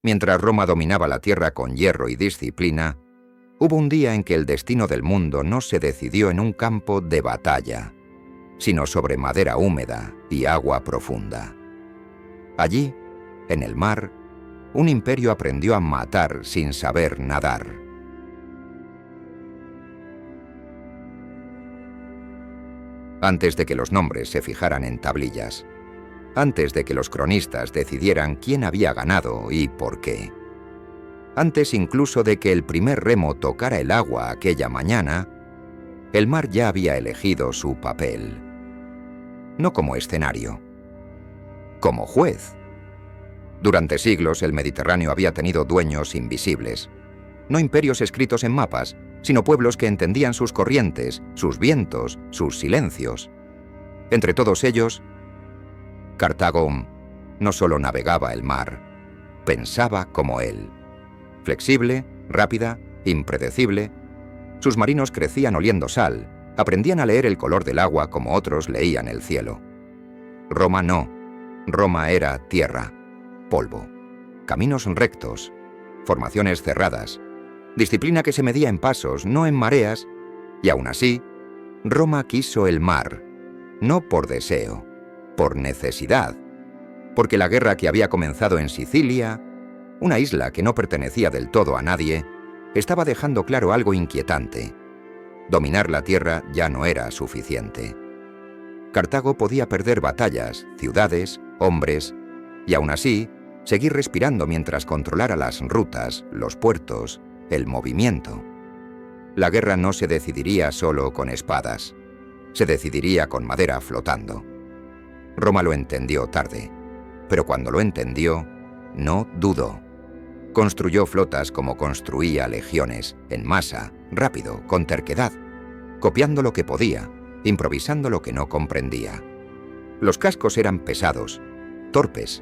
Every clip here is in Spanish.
Mientras Roma dominaba la tierra con hierro y disciplina, hubo un día en que el destino del mundo no se decidió en un campo de batalla, sino sobre madera húmeda y agua profunda. Allí, en el mar, un imperio aprendió a matar sin saber nadar. Antes de que los nombres se fijaran en tablillas, antes de que los cronistas decidieran quién había ganado y por qué, antes incluso de que el primer remo tocara el agua aquella mañana, el mar ya había elegido su papel. No como escenario, como juez. Durante siglos el Mediterráneo había tenido dueños invisibles, no imperios escritos en mapas, sino pueblos que entendían sus corrientes, sus vientos, sus silencios. Entre todos ellos, Cartago no solo navegaba el mar, pensaba como él. Flexible, rápida, impredecible, sus marinos crecían oliendo sal, aprendían a leer el color del agua como otros leían el cielo. Roma no, Roma era tierra, polvo, caminos rectos, formaciones cerradas, disciplina que se medía en pasos, no en mareas, y aún así, Roma quiso el mar, no por deseo, por necesidad, porque la guerra que había comenzado en Sicilia, una isla que no pertenecía del todo a nadie, estaba dejando claro algo inquietante. Dominar la tierra ya no era suficiente. Cartago podía perder batallas, ciudades, hombres, y aún así, seguir respirando mientras controlara las rutas, los puertos, el movimiento. La guerra no se decidiría solo con espadas, se decidiría con madera flotando. Roma lo entendió tarde, pero cuando lo entendió, no dudó. Construyó flotas como construía legiones, en masa, rápido, con terquedad, copiando lo que podía, improvisando lo que no comprendía. Los cascos eran pesados, torpes,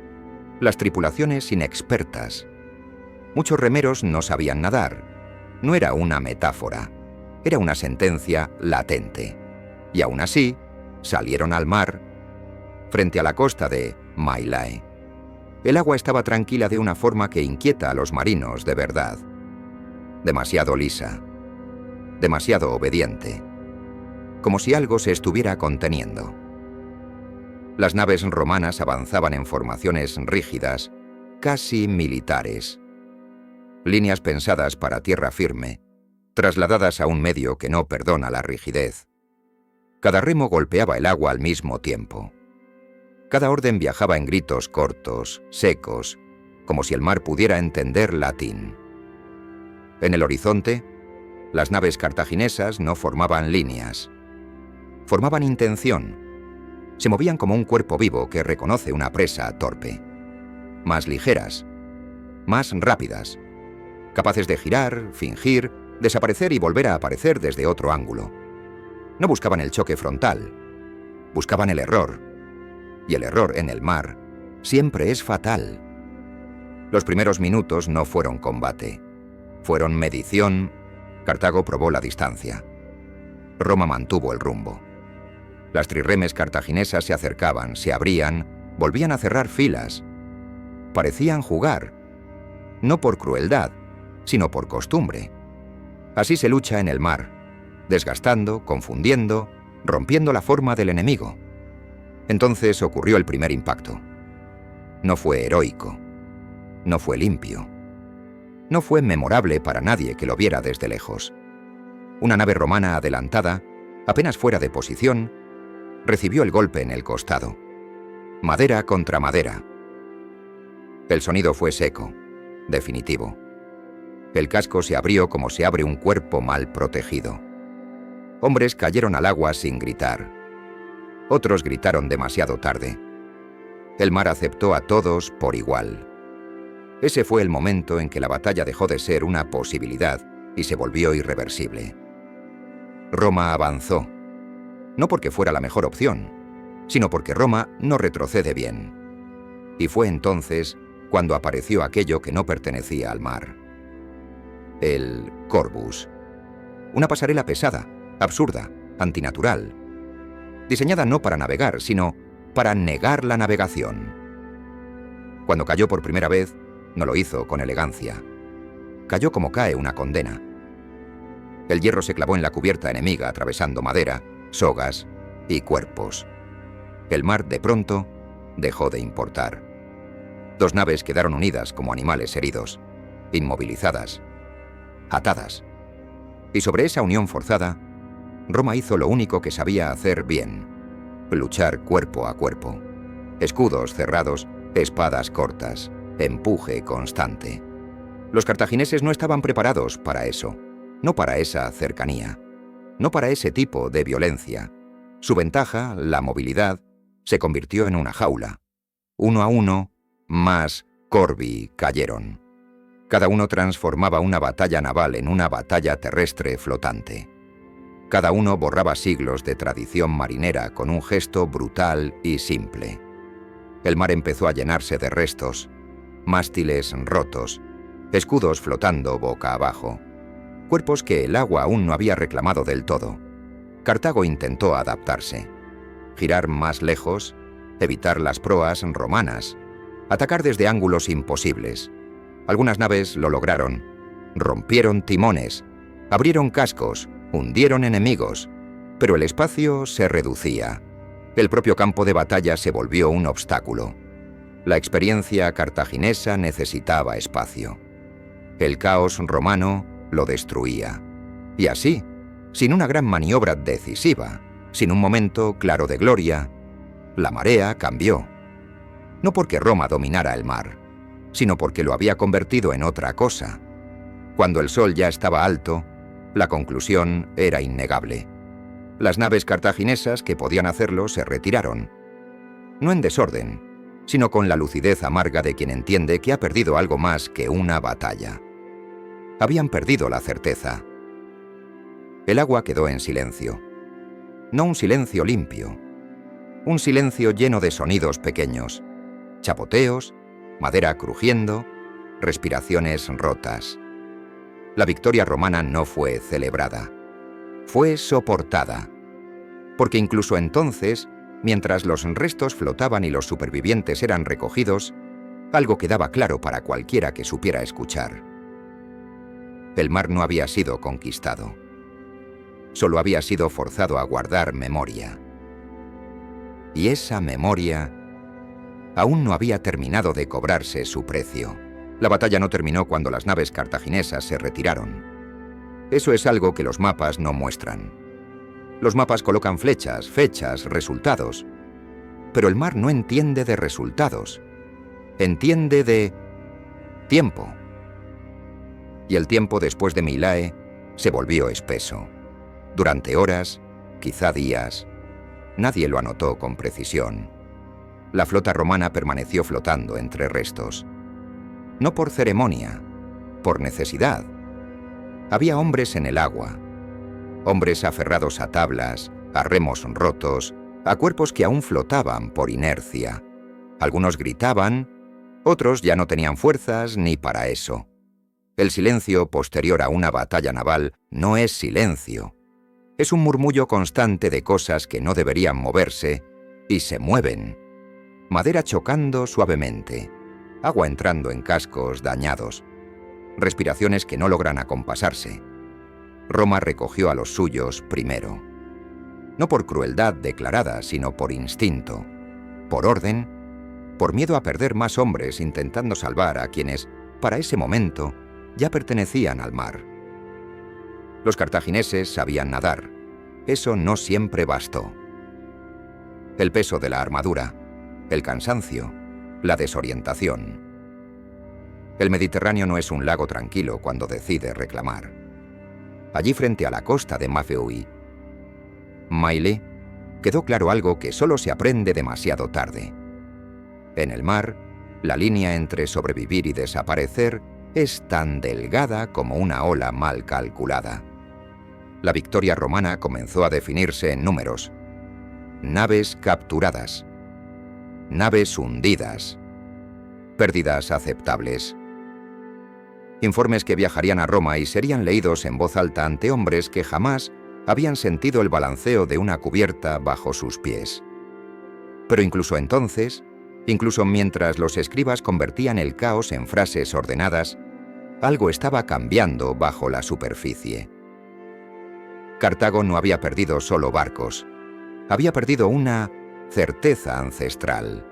las tripulaciones inexpertas. Muchos remeros no sabían nadar. No era una metáfora, era una sentencia latente. Y aún así, salieron al mar, frente a la costa de Mylae. El agua estaba tranquila de una forma que inquieta a los marinos de verdad. Demasiado lisa, demasiado obediente, como si algo se estuviera conteniendo. Las naves romanas avanzaban en formaciones rígidas, casi militares. Líneas pensadas para tierra firme, trasladadas a un medio que no perdona la rigidez. Cada remo golpeaba el agua al mismo tiempo. Cada orden viajaba en gritos cortos, secos, como si el mar pudiera entender latín. En el horizonte, las naves cartaginesas no formaban líneas. Formaban intención. Se movían como un cuerpo vivo que reconoce una presa torpe. Más ligeras, más rápidas, capaces de girar, fingir, desaparecer y volver a aparecer desde otro ángulo. No buscaban el choque frontal, buscaban el error. Y el error en el mar siempre es fatal. Los primeros minutos no fueron combate, fueron medición. Cartago probó la distancia. Roma mantuvo el rumbo. Las trirremes cartaginesas se acercaban, se abrían, volvían a cerrar filas. Parecían jugar, no por crueldad, sino por costumbre. Así se lucha en el mar, desgastando, confundiendo, rompiendo la forma del enemigo. Entonces ocurrió el primer impacto. No fue heroico, no fue limpio, no fue memorable para nadie que lo viera desde lejos. Una nave romana adelantada, apenas fuera de posición, recibió el golpe en el costado. Madera contra madera. El sonido fue seco, definitivo. El casco se abrió como se abre un cuerpo mal protegido. Hombres cayeron al agua sin gritar. Otros gritaron demasiado tarde. El mar aceptó a todos por igual. Ese fue el momento en que la batalla dejó de ser una posibilidad y se volvió irreversible. Roma avanzó, no porque fuera la mejor opción, sino porque Roma no retrocede bien. Y fue entonces cuando apareció aquello que no pertenecía al mar. El Corvus. Una pasarela pesada, absurda, antinatural, diseñada no para navegar, sino para negar la navegación. Cuando cayó por primera vez, No lo hizo con elegancia. Cayó como cae una condena. El hierro se clavó en la cubierta enemiga atravesando madera, sogas y cuerpos. El mar, de pronto, dejó de importar. 2 naves quedaron unidas como animales heridos, inmovilizadas, atadas. Y sobre esa unión forzada, Roma hizo lo único que sabía hacer bien: luchar cuerpo a cuerpo. Escudos cerrados, espadas cortas, empuje constante. Los cartagineses no estaban preparados para eso, no para esa cercanía, no para ese tipo de violencia. Su ventaja, la movilidad, se convirtió en una jaula. 1 a 1, más Corvi cayeron. Cada uno transformaba una batalla naval en una batalla terrestre flotante. Cada uno borraba siglos de tradición marinera con un gesto brutal y simple. El mar empezó a llenarse de restos, mástiles rotos, escudos flotando boca abajo, cuerpos que el agua aún no había reclamado del todo. Cartago intentó adaptarse, girar más lejos, evitar las proas romanas, atacar desde ángulos imposibles. Algunas naves lo lograron, rompieron timones, abrieron cascos, hundieron enemigos, pero el espacio se reducía. El propio campo de batalla se volvió un obstáculo. La experiencia cartaginesa necesitaba espacio. El caos romano lo destruía. Y así, sin una gran maniobra decisiva, sin un momento claro de gloria, la marea cambió. No porque Roma dominara el mar, sino porque lo había convertido en otra cosa. Cuando el sol ya estaba alto, la conclusión era innegable. Las naves cartaginesas que podían hacerlo se retiraron. No en desorden, sino con la lucidez amarga de quien entiende que ha perdido algo más que una batalla. Habían perdido la certeza. El agua quedó en silencio. No un silencio limpio. Un silencio lleno de sonidos pequeños. Chapoteos, madera crujiendo, respiraciones rotas. La victoria romana no fue celebrada. Fue soportada. Porque incluso entonces, mientras los restos flotaban y los supervivientes eran recogidos, algo quedaba claro para cualquiera que supiera escuchar. El mar no había sido conquistado. Solo había sido forzado a guardar memoria. Y esa memoria aún no había terminado de cobrarse su precio. La batalla no terminó cuando las naves cartaginesas se retiraron. Eso es algo que los mapas no muestran. Los mapas colocan flechas, fechas, resultados. Pero el mar no entiende de resultados. Entiende de tiempo. Y el tiempo después de Mylae se volvió espeso. Durante horas, quizá días, nadie lo anotó con precisión. La flota romana permaneció flotando entre restos. No por ceremonia, por necesidad. Había hombres en el agua, hombres aferrados a tablas, a remos rotos, a cuerpos que aún flotaban por inercia. Algunos gritaban, otros ya no tenían fuerzas ni para eso. El silencio posterior a una batalla naval no es silencio. Es un murmullo constante de cosas que no deberían moverse y se mueven. Madera chocando suavemente, agua entrando en cascos dañados, respiraciones que no logran acompasarse. Roma recogió a los suyos primero. No por crueldad declarada, sino por instinto, por orden, por miedo a perder más hombres intentando salvar a quienes, para ese momento, ya pertenecían al mar. Los cartagineses sabían nadar. Eso no siempre bastó. El peso de la armadura, el cansancio, la desorientación. El Mediterráneo no es un lago tranquilo cuando decide reclamar. Allí frente a la costa de Maffeuil, Mylae, quedó claro algo que solo se aprende demasiado tarde. En el mar, la línea entre sobrevivir y desaparecer es tan delgada como una ola mal calculada. La victoria romana comenzó a definirse en números. Naves capturadas. Naves hundidas. Pérdidas aceptables. Informes que viajarían a Roma y serían leídos en voz alta ante hombres que jamás habían sentido el balanceo de una cubierta bajo sus pies. Pero incluso entonces, Incluso mientras los escribas convertían el caos en frases ordenadas, algo estaba cambiando bajo la superficie. Cartago no había perdido solo barcos, había perdido una certeza ancestral.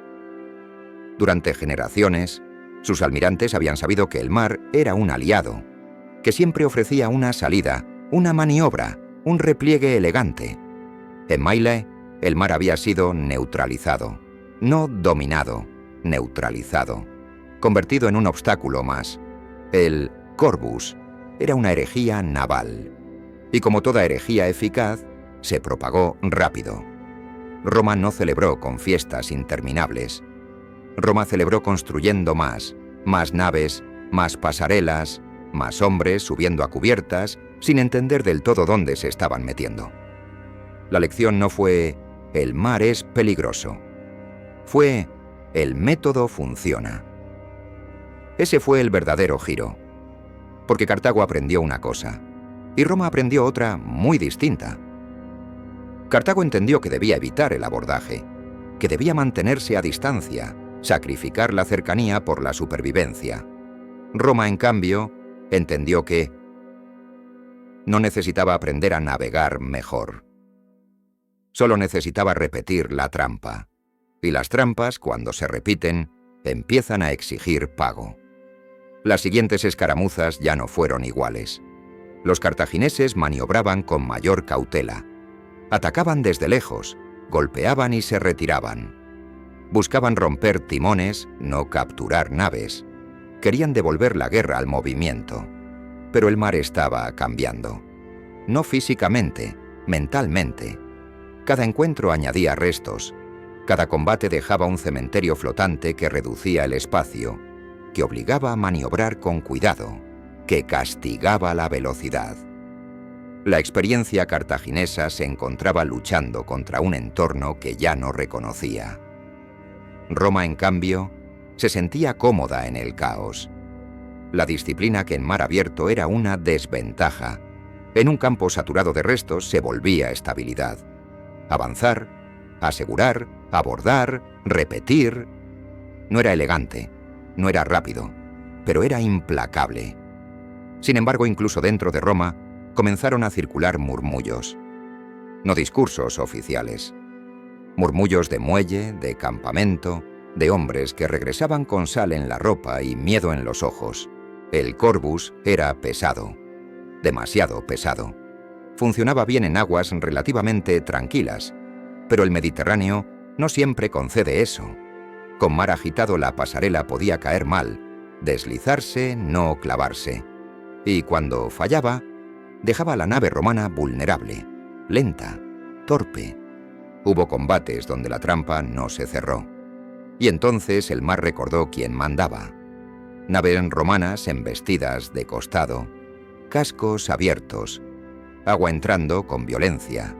Durante generaciones, sus almirantes habían sabido que el mar era un aliado, que siempre ofrecía una salida, una maniobra, un repliegue elegante. En Maille, el mar había sido neutralizado, no dominado, neutralizado, convertido en un obstáculo más. El Corvus era una herejía naval, y como toda herejía eficaz, se propagó rápido. Roma no celebró con fiestas interminables. Roma celebró construyendo más naves, más pasarelas, más hombres subiendo a cubiertas, sin entender del todo dónde se estaban metiendo. La lección no fue «el mar es peligroso», fue «el método funciona». Ese fue el verdadero giro, porque Cartago aprendió una cosa, y Roma aprendió otra muy distinta. Cartago entendió que debía evitar el abordaje, que debía mantenerse a distancia, sacrificar la cercanía por la supervivencia. Roma, en cambio, entendió que no necesitaba aprender a navegar mejor. Solo necesitaba repetir la trampa. Y las trampas, cuando se repiten, empiezan a exigir pago. Las siguientes escaramuzas ya no fueron iguales. Los cartagineses maniobraban con mayor cautela. Atacaban desde lejos, golpeaban y se retiraban. Buscaban romper timones, no capturar naves. Querían devolver la guerra al movimiento. Pero el mar estaba cambiando. No físicamente, mentalmente. Cada encuentro añadía restos. Cada combate dejaba un cementerio flotante que reducía el espacio, que obligaba a maniobrar con cuidado, que castigaba la velocidad. La experiencia cartaginesa se encontraba luchando contra un entorno que ya no reconocía. Roma, en cambio, se sentía cómoda en el caos. La disciplina que en mar abierto era una desventaja. En un campo saturado de restos se volvía estabilidad. Avanzar, asegurar, abordar, repetir. No era elegante, no era rápido, pero era implacable. Sin embargo, incluso dentro de Roma, comenzaron a circular murmullos. No discursos oficiales. Murmullos de muelle, de campamento, de hombres que regresaban con sal en la ropa y miedo en los ojos. El Corvus era pesado, demasiado pesado. Funcionaba bien en aguas relativamente tranquilas, pero el Mediterráneo no siempre concede eso. Con mar agitado la pasarela podía caer mal, deslizarse, no clavarse. Y cuando fallaba, dejaba a la nave romana vulnerable, lenta, torpe. Hubo combates donde la trampa no se cerró. Y entonces el mar recordó quién mandaba. Naves romanas embestidas de costado, cascos abiertos, agua entrando con violencia,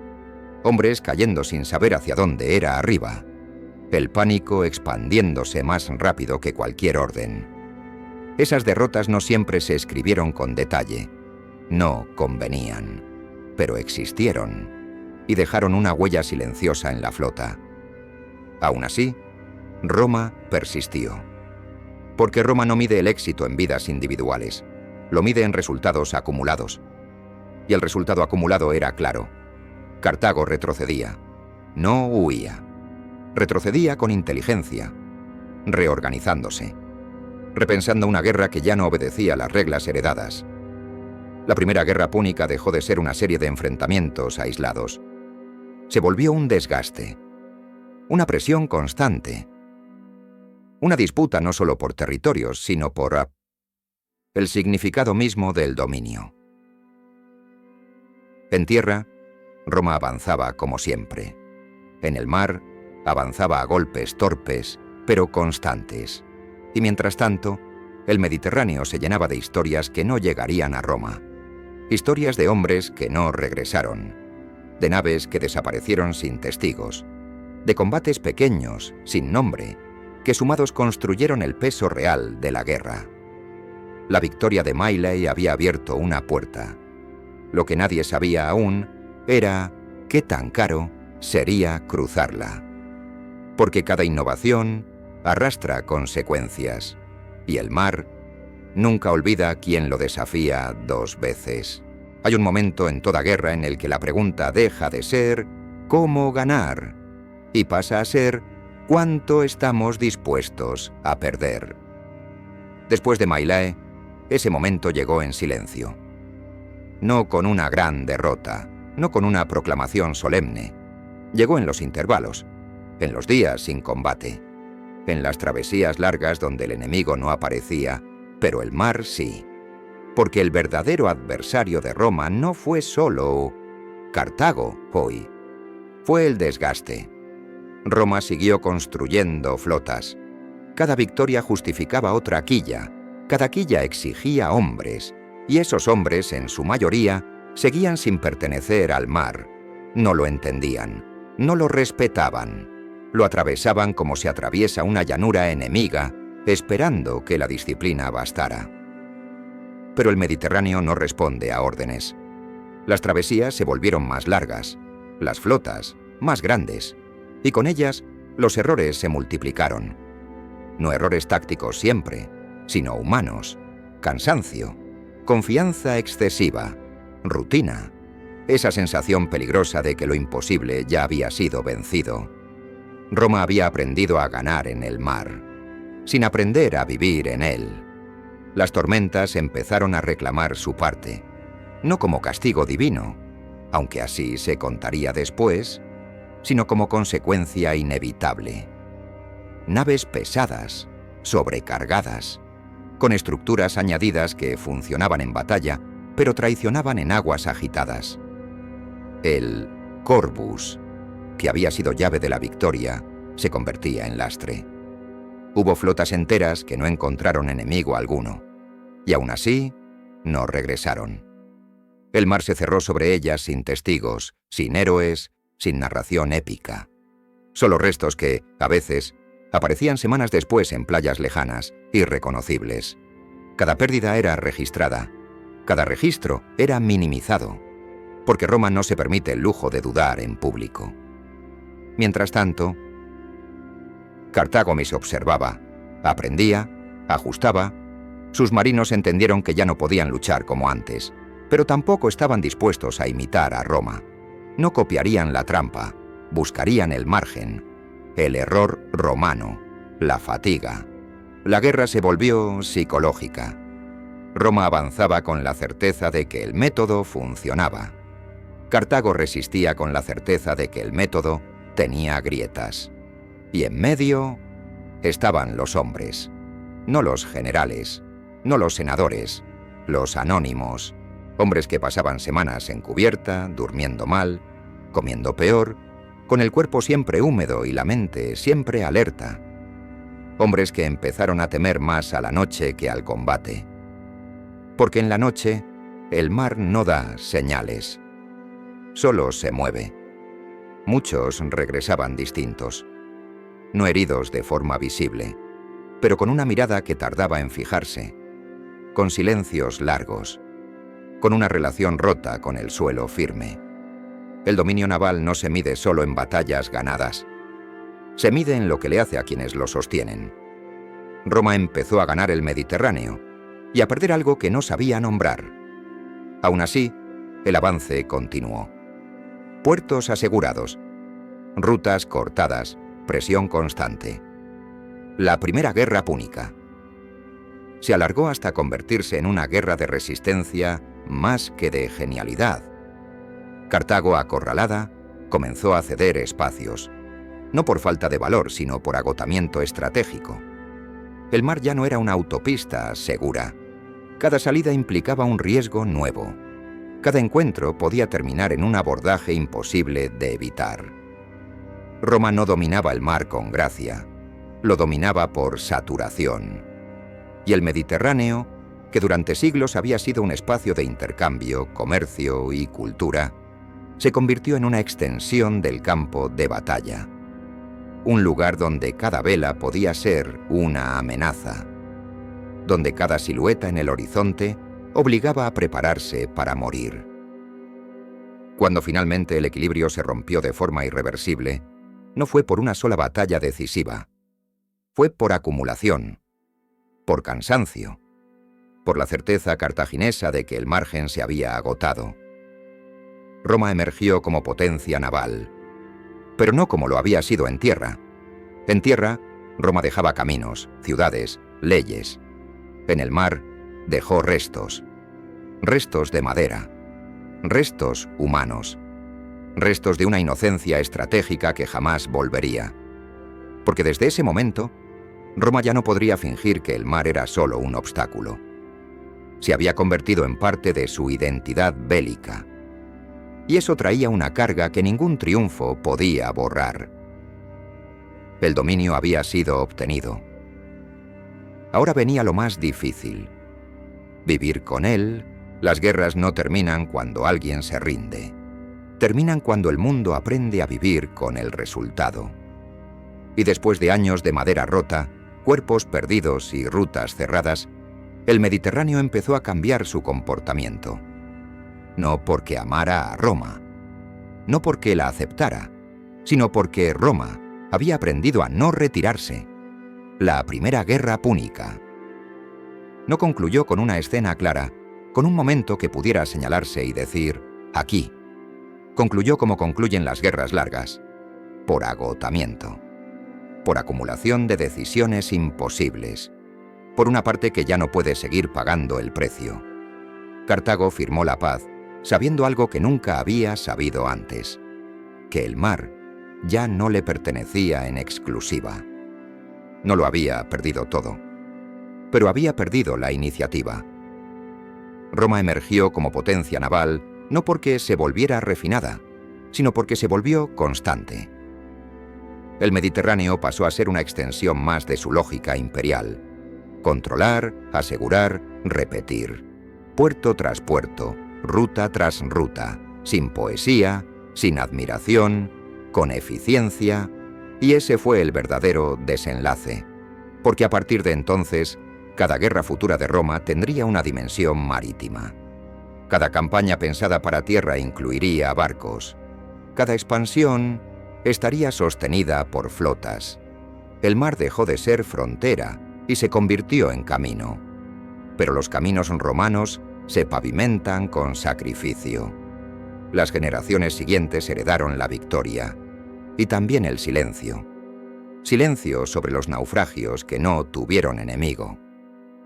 hombres cayendo sin saber hacia dónde era arriba, el pánico expandiéndose más rápido que cualquier orden. Esas derrotas no siempre se escribieron con detalle, no convenían, pero existieron y dejaron una huella silenciosa en la flota. Aún así, Roma persistió. Porque Roma no mide el éxito en vidas individuales, lo mide en resultados acumulados. Y el resultado acumulado era claro. Cartago retrocedía, no huía. Retrocedía con inteligencia, reorganizándose, repensando una guerra que ya no obedecía las reglas heredadas. La primera guerra púnica dejó de ser una serie de enfrentamientos aislados. Se volvió un desgaste, una presión constante, una disputa no solo por territorios, sino por el significado mismo del dominio. En tierra, Roma avanzaba como siempre. En el mar, avanzaba a golpes torpes, pero constantes. Y mientras tanto, el Mediterráneo se llenaba de historias que no llegarían a Roma. Historias de hombres que no regresaron, de naves que desaparecieron sin testigos, de combates pequeños, sin nombre, que sumados construyeron el peso real de la guerra. La victoria de Maille había abierto una puerta. Lo que nadie sabía aún era qué tan caro sería cruzarla. Porque cada innovación, arrastra consecuencias, y el mar nunca olvida a quien lo desafía 2 veces. Hay un momento en toda guerra en el que la pregunta deja de ser ¿cómo ganar? Y pasa a ser ¿cuánto estamos dispuestos a perder? Después de My Lai, ese momento llegó en silencio. No con una gran derrota, no con una proclamación solemne. Llegó en los intervalos, en los días sin combate, en las travesías largas donde el enemigo no aparecía, pero el mar sí. Porque el verdadero adversario de Roma no fue solo Cartago hoy, fue el desgaste. Roma siguió construyendo flotas. Cada victoria justificaba otra quilla, cada quilla exigía hombres, y esos hombres, en su mayoría, seguían sin pertenecer al mar. No lo entendían, no lo respetaban. Lo atravesaban como se atraviesa una llanura enemiga, esperando que la disciplina bastara. Pero el Mediterráneo no responde a órdenes. Las travesías se volvieron más largas, las flotas más grandes, y con ellas los errores se multiplicaron. No errores tácticos siempre, sino humanos, cansancio, confianza excesiva, rutina, esa sensación peligrosa de que lo imposible ya había sido vencido. Roma había aprendido a ganar en el mar, sin aprender a vivir en él. Las tormentas empezaron a reclamar su parte, no como castigo divino, aunque así se contaría después, sino como consecuencia inevitable. Naves pesadas, sobrecargadas, con estructuras añadidas que funcionaban en batalla, pero traicionaban en aguas agitadas. El Corvus, que había sido llave de la victoria, se convertía en lastre. Hubo flotas enteras que no encontraron enemigo alguno, y aún así no regresaron. El mar se cerró sobre ellas sin testigos, sin héroes, sin narración épica. Solo restos que, a veces, aparecían semanas después en playas lejanas, irreconocibles. Cada pérdida era registrada, cada registro era minimizado, porque Roma no se permite el lujo de dudar en público. Mientras tanto, Cartago me observaba, aprendía, ajustaba. Sus marinos entendieron que ya no podían luchar como antes, pero tampoco estaban dispuestos a imitar a Roma. No copiarían la trampa, buscarían el margen, el error romano, la fatiga. La guerra se volvió psicológica. Roma avanzaba con la certeza de que el método funcionaba. Cartago resistía con la certeza de que el método tenía grietas. Y en medio estaban los hombres, no los generales, no los senadores, los anónimos, hombres que pasaban semanas en cubierta, durmiendo mal, comiendo peor, con el cuerpo siempre húmedo y la mente siempre alerta. Hombres que empezaron a temer más a la noche que al combate. Porque en la noche el mar no da señales, solo se mueve. Muchos regresaban distintos, no heridos de forma visible, pero con una mirada que tardaba en fijarse, con silencios largos, con una relación rota con el suelo firme. El dominio naval no se mide solo en batallas ganadas, se mide en lo que le hace a quienes lo sostienen. Roma empezó a ganar el Mediterráneo y a perder algo que no sabía nombrar. Aún así, el avance continuó. Puertos asegurados, rutas cortadas, presión constante. La primera guerra púnica se alargó hasta convertirse en una guerra de resistencia más que de genialidad. Cartago, acorralada, comenzó a ceder espacios, no por falta de valor, sino por agotamiento estratégico. El mar ya no era una autopista segura. Cada salida implicaba un riesgo nuevo. Cada encuentro podía terminar en un abordaje imposible de evitar. Roma no dominaba el mar con gracia, lo dominaba por saturación. Y el Mediterráneo, que durante siglos había sido un espacio de intercambio, comercio y cultura, se convirtió en una extensión del campo de batalla. Un lugar donde cada vela podía ser una amenaza, donde cada silueta en el horizonte obligaba a prepararse para morir. Cuando finalmente el equilibrio se rompió de forma irreversible, no fue por una sola batalla decisiva. fue por acumulación, por cansancio, por la certeza cartaginesa de que el margen se había agotado. Roma emergió como potencia naval, pero no como lo había sido en tierra. En tierra, Roma dejaba caminos, ciudades, leyes. En el mar, dejó restos. Restos de madera. Restos humanos. Restos de una inocencia estratégica que jamás volvería. Porque desde ese momento, Roma ya no podría fingir que el mar era solo un obstáculo. Se había convertido en parte de su identidad bélica. Y eso traía una carga que ningún triunfo podía borrar. El dominio había sido obtenido. Ahora venía lo más difícil. Vivir con él. Las guerras no terminan cuando alguien se rinde. Terminan cuando el mundo aprende a vivir con el resultado. Y después de años de madera rota, cuerpos perdidos y rutas cerradas, el Mediterráneo empezó a cambiar su comportamiento. No porque amara a Roma, no porque la aceptara, sino porque Roma había aprendido a no retirarse. La primera guerra púnica. No concluyó con una escena clara, con un momento que pudiera señalarse y decir, aquí. Concluyó como concluyen las guerras largas, por agotamiento, por acumulación de decisiones imposibles, por una parte que ya no puede seguir pagando el precio. Cartago firmó la paz, sabiendo algo que nunca había sabido antes, que el mar ya no le pertenecía en exclusiva. No lo había perdido todo, pero había perdido la iniciativa. Roma emergió como potencia naval no porque se volviera refinada, sino porque se volvió constante. El Mediterráneo pasó a ser una extensión más de su lógica imperial. Controlar, asegurar, repetir. Puerto tras puerto, ruta tras ruta, sin poesía, sin admiración, con eficiencia, y ese fue el verdadero desenlace, porque a partir de entonces, cada guerra futura de Roma tendría una dimensión marítima. Cada campaña pensada para tierra incluiría barcos. Cada expansión estaría sostenida por flotas. El mar dejó de ser frontera y se convirtió en camino. Pero los caminos romanos se pavimentan con sacrificio. Las generaciones siguientes heredaron la victoria y también el silencio. Silencio sobre los naufragios que no tuvieron enemigo.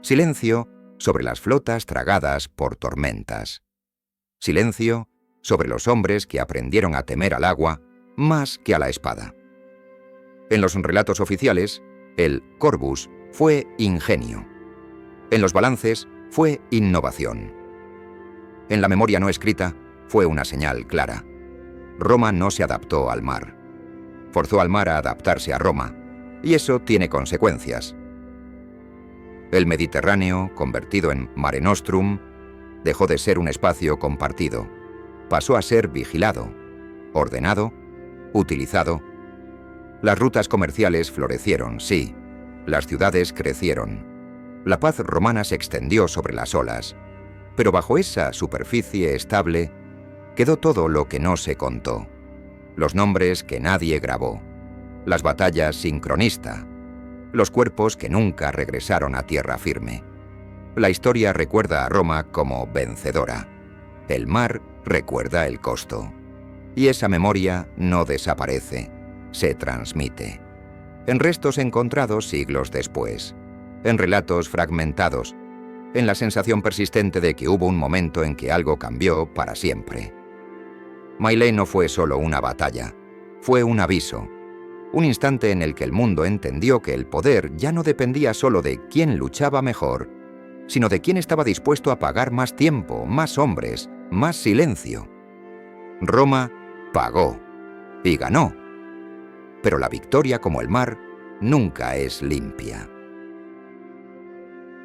Silencio sobre las flotas tragadas por tormentas. Silencio sobre los hombres que aprendieron a temer al agua más que a la espada. En los relatos oficiales, el corvus fue ingenio. En los balances fue innovación. En la memoria no escrita fue una señal clara. Roma no se adaptó al mar. Forzó al mar a adaptarse a Roma, y eso tiene consecuencias. El Mediterráneo, convertido en Mare Nostrum, dejó de ser un espacio compartido. Pasó a ser vigilado, ordenado, utilizado. Las rutas comerciales florecieron, sí. Las ciudades crecieron. La paz romana se extendió sobre las olas. Pero bajo esa superficie estable quedó todo lo que no se contó. Los nombres que nadie grabó. Las batallas sin cronista. Los cuerpos que nunca regresaron a tierra firme. La historia recuerda a Roma como vencedora. El mar recuerda el costo. Y esa memoria no desaparece, se transmite. En restos encontrados siglos después. En relatos fragmentados. En la sensación persistente de que hubo un momento en que algo cambió para siempre. Mailé no fue solo una batalla. Fue un aviso. Un instante en el que el mundo entendió que el poder ya no dependía solo de quién luchaba mejor, sino de quién estaba dispuesto a pagar más tiempo, más hombres, más silencio. Roma pagó y ganó. Pero la victoria, como el mar, nunca es limpia.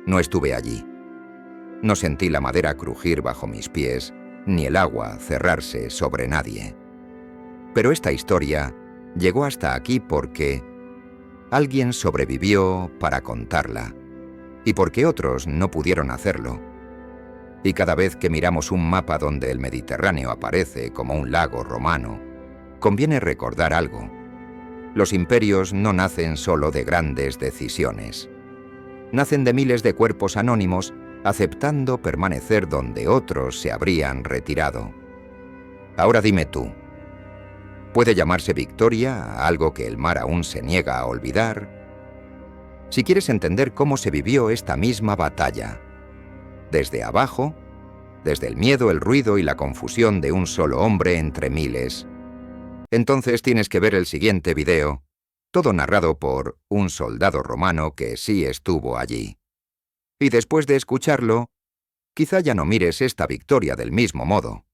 No estuve allí. No sentí la madera crujir bajo mis pies, ni el agua cerrarse sobre nadie. Pero esta historia llegó hasta aquí porque alguien sobrevivió para contarla, y porque otros no pudieron hacerlo. Y cada vez que miramos un mapa donde el Mediterráneo aparece como un lago romano, conviene recordar algo. Los imperios no nacen solo de grandes decisiones. Nacen de miles de cuerpos anónimos aceptando permanecer donde otros se habrían retirado. Ahora dime tú, ¿puede llamarse victoria a algo que el mar aún se niega a olvidar? Si quieres entender cómo se vivió esta misma batalla, desde abajo, desde el miedo, el ruido y la confusión de un solo hombre entre miles, entonces tienes que ver el siguiente video, todo narrado por un soldado romano que sí estuvo allí. Y después de escucharlo, quizá ya no mires esta victoria del mismo modo.